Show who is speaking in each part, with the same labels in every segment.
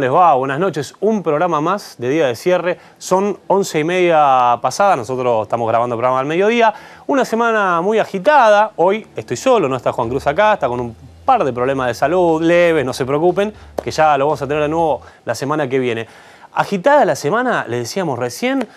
Speaker 1: les va? Buenas noches. Un programa más de día de cierre. Son 11:30 pasadas. Nosotros estamos grabando el programa al mediodía. Una semana muy agitada. Hoy estoy solo, no está Juan Cruz acá. Está con un par de problemas de salud leves, no se preocupen, que ya lo vamos a tener de nuevo la semana que viene. Agitada la semana, le decíamos recién,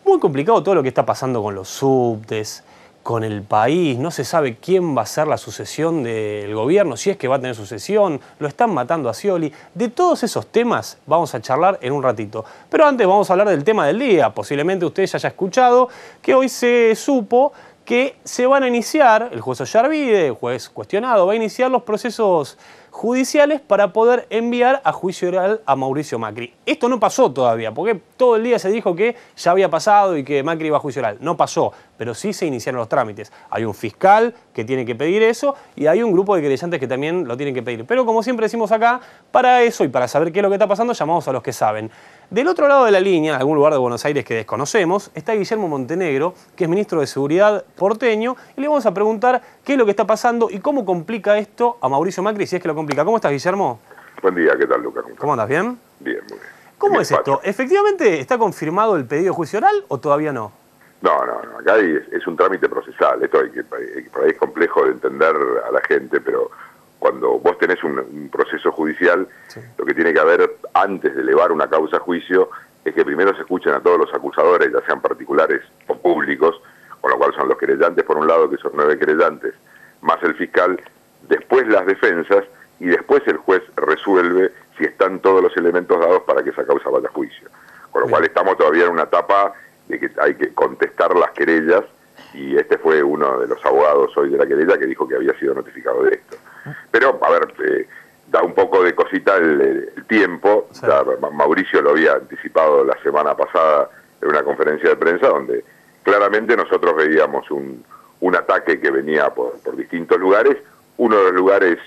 Speaker 1: muy complicado todo lo que está pasando con los subtes, con el país, no se sabe quién va a ser la sucesión del gobierno, si es que va a tener sucesión, lo están matando a Scioli. De todos esos temas vamos a charlar en un ratito. Pero antes vamos a hablar del tema del día. Posiblemente usted ya haya escuchado que hoy se supo que se van a iniciar, el juez Ollarvide, el juez cuestionado, va a iniciar los procesos judiciales para poder enviar a juicio oral a Mauricio Macri. Esto no pasó todavía, porque todo el día se dijo que ya había pasado y que Macri iba a juicio oral. No pasó, pero sí se iniciaron los trámites. Hay un fiscal que tiene que pedir eso y hay un grupo de querellantes que también lo tienen que pedir. Pero como siempre decimos acá, para eso y para saber qué es lo que está pasando, llamamos a los que saben. Del otro lado de la línea, en algún lugar de Buenos Aires que desconocemos, está Guillermo Montenegro, que es ministro de Seguridad porteño, y le vamos a preguntar qué es lo que está pasando y cómo complica esto a Mauricio Macri, si es que lo complica. ¿Cómo estás, Guillermo?
Speaker 2: Buen día, ¿qué tal, Lucas?
Speaker 1: ¿Cómo andas? ¿Bien?
Speaker 2: Bien, muy bien.
Speaker 1: ¿Cómo es esto? ¿Efectivamente está confirmado el pedido de juicio oral o todavía no?
Speaker 2: No, acá es un trámite procesal. Esto por ahí es complejo de entender a la gente, pero cuando vos tenés un proceso judicial, sí, lo que tiene que haber antes de elevar una causa a juicio es que primero se escuchen a todos los acusadores, ya sean particulares o públicos, con lo cual son los querellantes por un lado, que son 9 querellantes, más el fiscal, después las defensas, y después el juez resuelve si están todos los elementos dados para que esa causa vaya a juicio. Con lo cual estamos todavía en una etapa de que hay que contestar las querellas, y este fue uno de los abogados hoy de la querella que dijo que había sido notificado de esto. Pero, a ver, da un poco de cosita el tiempo. Sí. Mauricio lo había anticipado la semana pasada en una conferencia de prensa donde claramente nosotros veíamos un ataque que venía por distintos lugares. Uno de los lugares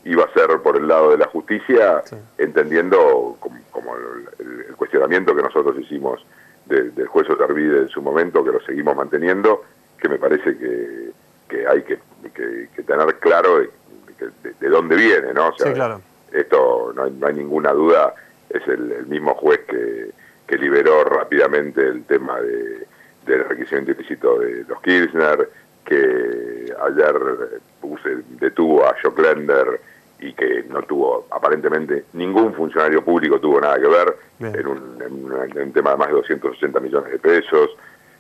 Speaker 2: iba a ser por el lado de la justicia, sí, entendiendo como el cuestionamiento que nosotros hicimos del juez Ollarvide en su momento, que lo seguimos manteniendo, que me parece que hay que tener claro de dónde viene, ¿no? O sea, sí, claro. Esto no hay ninguna duda, es el mismo juez que liberó rápidamente el tema del enriquecimiento ilícito de los Kirchner, que ayer detuvo a Joclender y que no tuvo, aparentemente, ningún funcionario público tuvo nada que ver en un tema de más de 280 millones de pesos.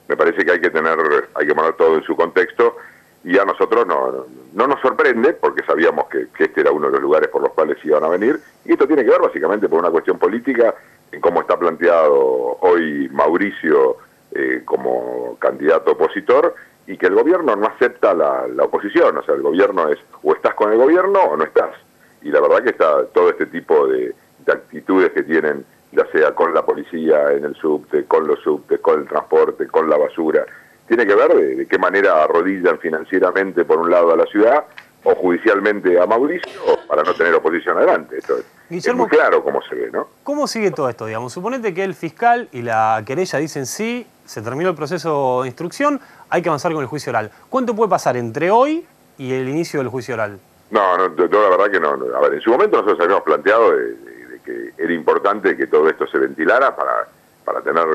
Speaker 2: Me parece que hay que poner todo en su contexto, y a nosotros no nos sorprende, porque sabíamos que este era uno de los lugares por los cuales iban a venir, y esto tiene que ver básicamente por una cuestión política, en cómo está planteado hoy Mauricio como candidato opositor, y que el gobierno no acepta la oposición. O sea, el gobierno es o estás con el gobierno o no estás. Y la verdad que está todo este tipo de actitudes que tienen, ya sea con la policía en el subte, con los subtes, con el transporte, con la basura, tiene que ver de qué manera arrodillan financieramente por un lado a la ciudad o judicialmente a Mauricio para no tener oposición adelante. Esto Guillermo, es muy claro cómo se ve, ¿no?
Speaker 1: ¿Cómo sigue todo esto, digamos? Suponete que el fiscal y la querella dicen sí, se terminó el proceso de instrucción, hay que avanzar con el juicio oral. ¿Cuánto puede pasar entre hoy y el inicio del juicio oral?
Speaker 2: No, la verdad que no. A ver, en su momento nosotros habíamos planteado de que era importante que todo esto se ventilara para tener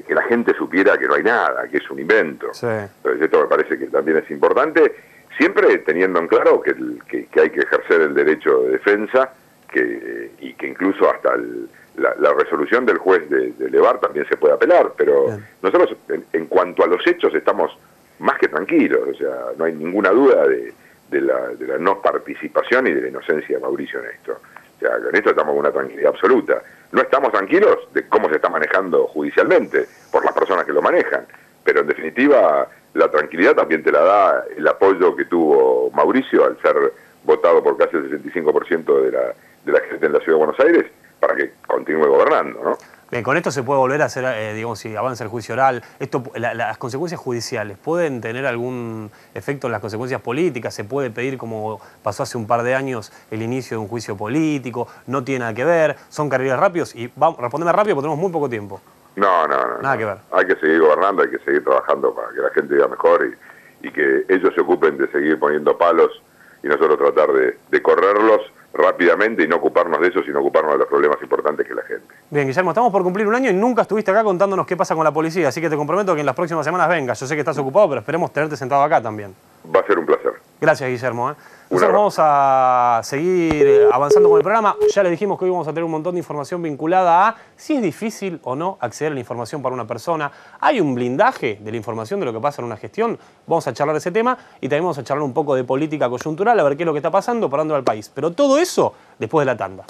Speaker 2: que la gente supiera que no hay nada, que es un invento. Sí. Entonces esto me parece que también es importante, siempre teniendo en claro que hay que ejercer el derecho de defensa, y que incluso hasta la resolución del juez de elevar también se puede apelar, pero bien, nosotros en cuanto a los hechos estamos más que tranquilos. O sea, no hay ninguna duda de la no participación y de la inocencia de Mauricio en esto. O sea, en esto estamos con una tranquilidad absoluta. No estamos tranquilos de cómo se está manejando judicialmente por las personas que lo manejan, pero en definitiva la tranquilidad también te la da el apoyo que tuvo Mauricio al ser votado por casi el 65% de la gente en la Ciudad de Buenos Aires para que continúe gobernando, ¿no?
Speaker 1: Bien, con esto se puede volver a hacer, digamos, si avanza el juicio oral, las consecuencias judiciales, ¿pueden tener algún efecto en las consecuencias políticas? ¿Se puede pedir, como pasó hace un par de años, el inicio de un juicio político? ¿No tiene nada que ver? ¿Son carriles rápidos? Y respondeme rápido porque tenemos muy poco tiempo.
Speaker 2: No.
Speaker 1: Nada que ver.
Speaker 2: Hay que seguir gobernando, hay que seguir trabajando para que la gente viva mejor y que ellos se ocupen de seguir poniendo palos y nosotros tratar de correrlos rápidamente y no ocuparnos de eso, sino ocuparnos de los problemas importantes que la gente.
Speaker 1: Bien, Guillermo, estamos por cumplir un año y nunca estuviste acá contándonos qué pasa con la policía, así que te comprometo que en las próximas semanas vengas. Yo sé que estás ocupado, pero esperemos tenerte sentado acá también.
Speaker 2: Va a ser un placer.
Speaker 1: Gracias, Guillermo. Nosotros vamos a seguir avanzando con el programa. Ya les dijimos que hoy vamos a tener un montón de información vinculada a si es difícil o no acceder a la información para una persona. ¿Hay un blindaje de la información de lo que pasa en una gestión? Vamos a charlar de ese tema y también vamos a charlar un poco de política coyuntural, a ver qué es lo que está pasando, para dónde va el país. Pero todo eso después de la tanda.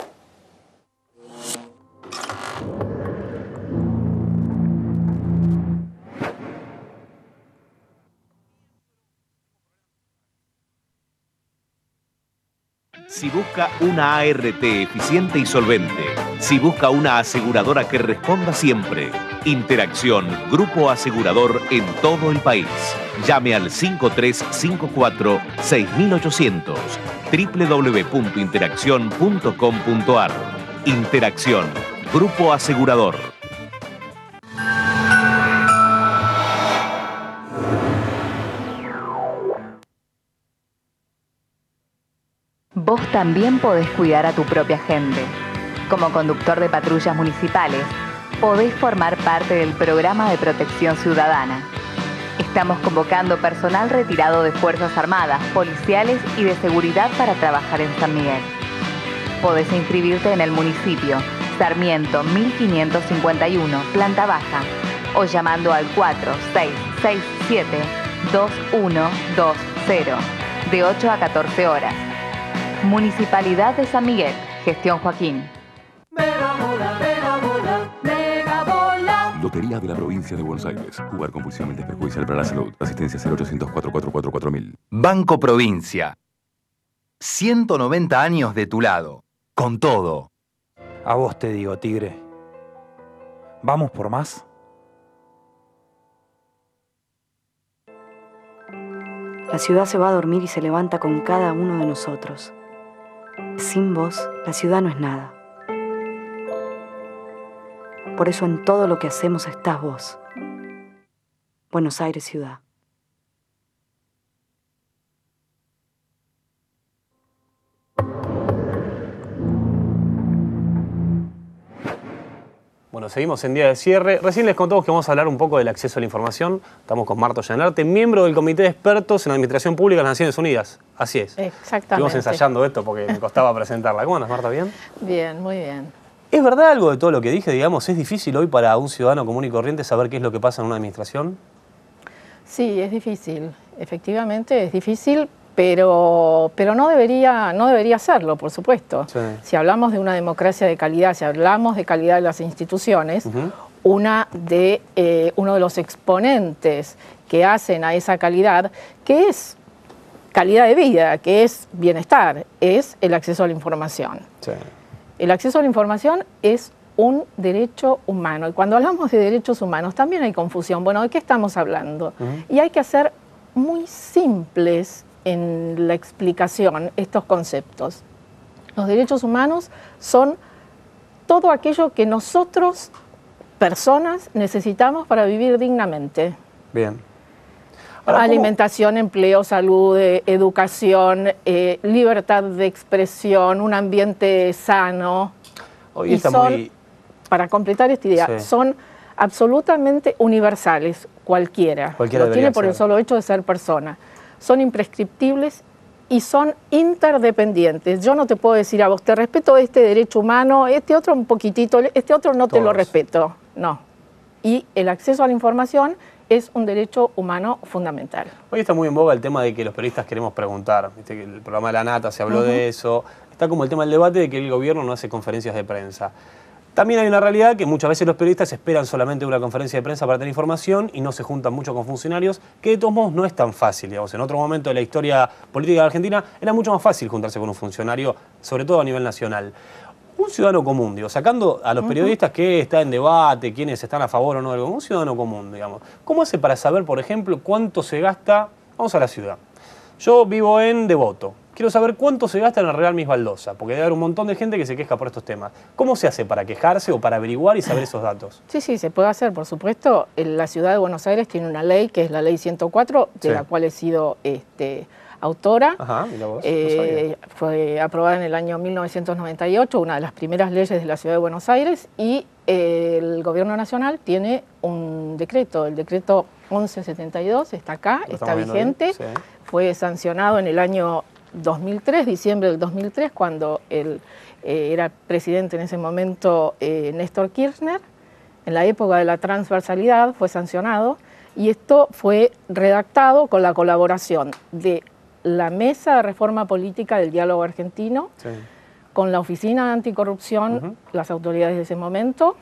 Speaker 3: Si busca una ART eficiente y solvente, si busca una aseguradora que responda siempre, Interacción, grupo asegurador en todo el país. Llame al 5354-6800, www.interaccion.com.ar. Interacción, grupo asegurador.
Speaker 4: Vos también podés cuidar a tu propia gente. Como conductor de patrullas municipales, podés formar parte del programa de protección ciudadana. Estamos convocando personal retirado de Fuerzas Armadas, policiales y de seguridad para trabajar en San Miguel. Podés inscribirte en el municipio Sarmiento 1551, planta baja, o llamando al 4667-2120, de 8 a 14 horas. Municipalidad de San Miguel, gestión Joaquín.
Speaker 5: Lotería de la Provincia de Buenos Aires. Jugar compulsivamente es perjudicial para la salud. Asistencia 0800 444 4000.
Speaker 6: Banco Provincia. 190 años de tu lado. Con todo.
Speaker 7: A vos te digo, tigre. ¿Vamos por más?
Speaker 8: La ciudad se va a dormir y se levanta con cada uno de nosotros. Sin vos, la ciudad no es nada. Por eso en todo lo que hacemos estás vos. Buenos Aires, ciudad.
Speaker 1: Bueno, seguimos en día de cierre. Recién les contamos que vamos a hablar un poco del acceso a la información. Estamos con Marto Llanarte, miembro del Comité de Expertos en Administración Pública de las Naciones Unidas. Así es.
Speaker 9: Exactamente.
Speaker 1: Estuvimos ensayando esto porque me costaba presentarla. ¿Cómo andas, Marta? ¿Bien?
Speaker 9: Bien, muy bien.
Speaker 1: ¿Es verdad algo de todo lo que dije? Digamos, ¿es difícil hoy para un ciudadano común y corriente saber qué es lo que pasa en una administración?
Speaker 9: Sí, es difícil. Efectivamente es difícil, pero no debería serlo, por supuesto. Sí. Si hablamos de una democracia de calidad, si hablamos de calidad de las instituciones, uno de los exponentes que hacen a esa calidad, que es calidad de vida, que es bienestar, es el acceso a la información. Sí. El acceso a la información es un derecho humano. Y cuando hablamos de derechos humanos también hay confusión. Bueno, ¿de qué estamos hablando? Y hay que ser muy simples en la explicación estos conceptos. Los derechos humanos son todo aquello que nosotros, personas, necesitamos para vivir dignamente.
Speaker 1: Bien.
Speaker 9: Ahora, alimentación, empleo, salud, educación, libertad de expresión, un ambiente sano.
Speaker 1: Hoy está muy...
Speaker 9: Para completar esta idea, sí, son absolutamente universales, cualquiera lo tiene por el solo hecho de ser persona. Son imprescriptibles y son interdependientes. Yo no te puedo decir a vos, te respeto este derecho humano, este otro un poquitito, este otro no te lo respeto. No. Y el acceso a la información es un derecho humano fundamental.
Speaker 1: Hoy está muy en boga el tema de que los periodistas queremos preguntar. Viste que el programa de La Nata se habló de eso. Está como el tema del debate de que el gobierno no hace conferencias de prensa. También hay una realidad que muchas veces los periodistas esperan solamente una conferencia de prensa para tener información y no se juntan mucho con funcionarios, que de todos modos no es tan fácil. Digamos. En otro momento de la historia política de Argentina era mucho más fácil juntarse con un funcionario, sobre todo a nivel nacional. Un ciudadano común, digo, sacando a los periodistas que está en debate, quienes están a favor o no de algo, un ciudadano común, digamos. ¿Cómo hace para saber, por ejemplo, cuánto se gasta? Vamos a la ciudad. Yo vivo en Devoto. Quiero saber cuánto se gasta en el Real Miss Baldosa, porque debe haber un montón de gente que se queja por estos temas. ¿Cómo se hace para quejarse o para averiguar y saber esos datos?
Speaker 9: Sí, se puede hacer, por supuesto. La ciudad de Buenos Aires tiene una ley, que es la ley 104, de la cual he sido autora.
Speaker 1: Ajá, mira vos, no sabía.
Speaker 9: Fue aprobada en el año 1998, una de las primeras leyes de la Ciudad de Buenos Aires, y el Gobierno Nacional tiene un decreto, el decreto 1172, está acá, está vigente, sí. Fue sancionado en el año 2003, diciembre del 2003, cuando era presidente en ese momento Néstor Kirchner. En la época de la transversalidad fue sancionado, y esto fue redactado con la colaboración de la Mesa de Reforma Política del Diálogo Argentino, sí. Con la Oficina de Anticorrupción, las autoridades de ese momento,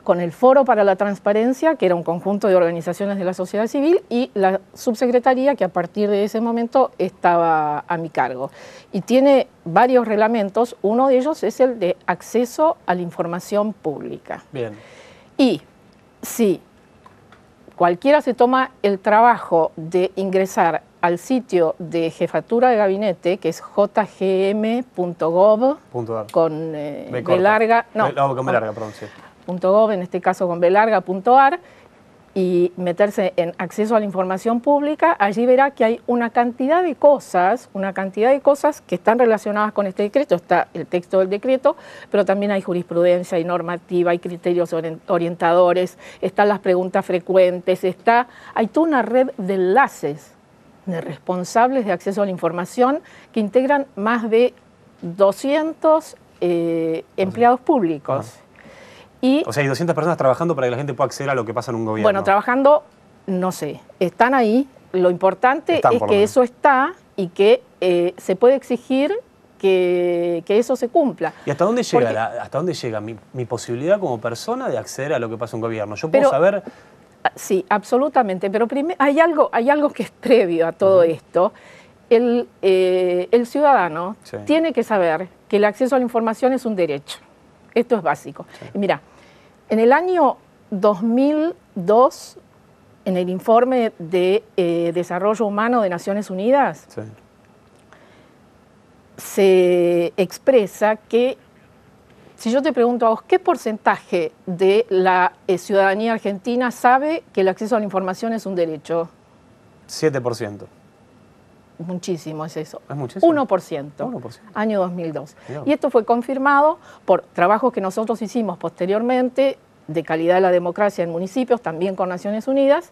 Speaker 9: con el Foro para la Transparencia, que era un conjunto de organizaciones de la sociedad civil, y la subsecretaría, que a partir de ese momento estaba a mi cargo. Y tiene varios reglamentos, uno de ellos es el de acceso a la información pública.
Speaker 1: Bien.
Speaker 9: Y si cualquiera se toma el trabajo de ingresar al sitio de Jefatura de Gabinete, que es jgm.gov, con B larga,
Speaker 1: con B larga, perdón, sí.
Speaker 9: .gov, en este caso con belarga.ar, y meterse en acceso a la información pública, allí verá que hay una cantidad de cosas que están relacionadas con este decreto. Está el texto del decreto, pero también hay jurisprudencia, hay normativa, hay criterios orientadores, están las preguntas frecuentes, hay toda una red de enlaces de responsables de acceso a la información que integran más de 200 empleados públicos.
Speaker 1: O sea, hay 200 personas trabajando para que la gente pueda acceder a lo que pasa en un gobierno.
Speaker 9: Bueno, trabajando, no sé, están ahí. Lo importante es que eso está y que se puede exigir que eso se cumpla.
Speaker 1: ¿Y hasta dónde llega, mi posibilidad como persona de acceder a lo que pasa en un gobierno? Yo puedo saber...
Speaker 9: Sí, absolutamente, pero hay algo que es previo a todo esto. El ciudadano tiene que saber que el acceso a la información es un derecho. Esto es básico. Sí. Mira, en el año 2002, en el informe de Desarrollo Humano de Naciones Unidas, se expresa que, si yo te pregunto a vos, ¿qué porcentaje de la ciudadanía argentina sabe que el acceso a la información es un derecho?
Speaker 1: 7%.
Speaker 9: Muchísimo es eso.
Speaker 1: ¿Es muchísimo?
Speaker 9: 1%. Año 2002. Bien. Y esto fue confirmado por trabajos que nosotros hicimos posteriormente de calidad de la democracia en municipios, también con Naciones Unidas,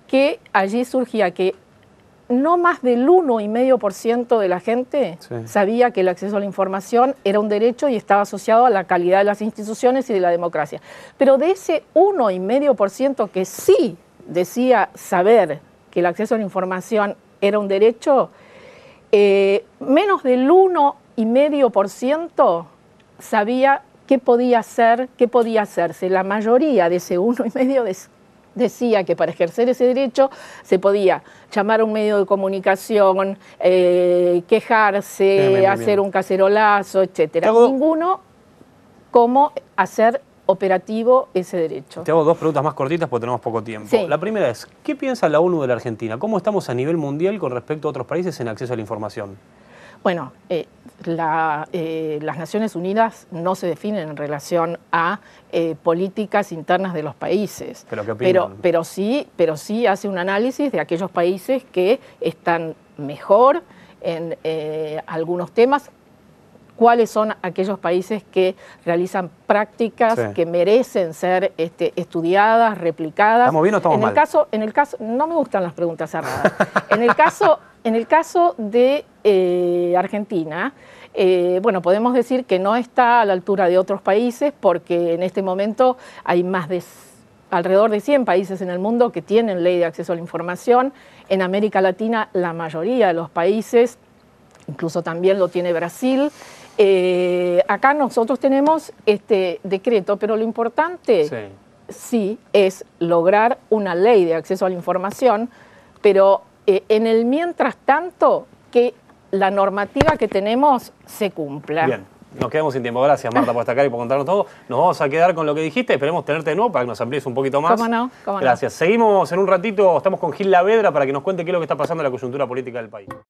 Speaker 9: que allí surgía que no más del 1,5% de la gente sabía que el acceso a la información era un derecho y estaba asociado a la calidad de las instituciones y de la democracia. Pero de ese 1,5% que sí decía saber que el acceso a la información era un derecho, menos del 1,5% sabía qué podía hacerse. La mayoría de ese 1,5% decía que para ejercer ese derecho se podía llamar a un medio de comunicación, quejarse, hacer un cacerolazo, etc. Ninguno cómo hacer operativo ese derecho.
Speaker 1: Te hago dos preguntas más cortitas porque tenemos poco tiempo.
Speaker 9: Sí.
Speaker 1: La primera es, ¿qué piensa la ONU de la Argentina? ¿Cómo estamos a nivel mundial con respecto a otros países en acceso a la información?
Speaker 9: Bueno, las Naciones Unidas no se definen en relación a políticas internas de los países.
Speaker 1: ¿Pero qué opinan?
Speaker 9: Pero sí hace un análisis de aquellos países que están mejor en algunos temas. ¿Cuáles son aquellos países que realizan prácticas que merecen ser estudiadas, replicadas?
Speaker 1: ¿Estamos bien o estamos mal?
Speaker 9: En el caso, no me gustan las preguntas cerradas. En el caso de Argentina, bueno, podemos decir que no está a la altura de otros países porque en este momento hay alrededor de 100 países en el mundo que tienen ley de acceso a la información. En América Latina, la mayoría de los países, incluso también lo tiene Brasil. Acá nosotros tenemos este decreto, pero lo importante sí es lograr una ley de acceso a la información, pero en el mientras tanto que la normativa que tenemos se cumpla.
Speaker 1: Bien, nos quedamos sin tiempo. Gracias, Marta, por estar acá y por contarnos todo. Nos vamos a quedar con lo que dijiste. Esperemos tenerte de nuevo para que nos amplíes un poquito más.
Speaker 9: ¿Cómo no?
Speaker 1: Gracias. Seguimos en un ratito. Estamos con Gil Lavedra para que nos cuente qué es lo que está pasando en la coyuntura política del país.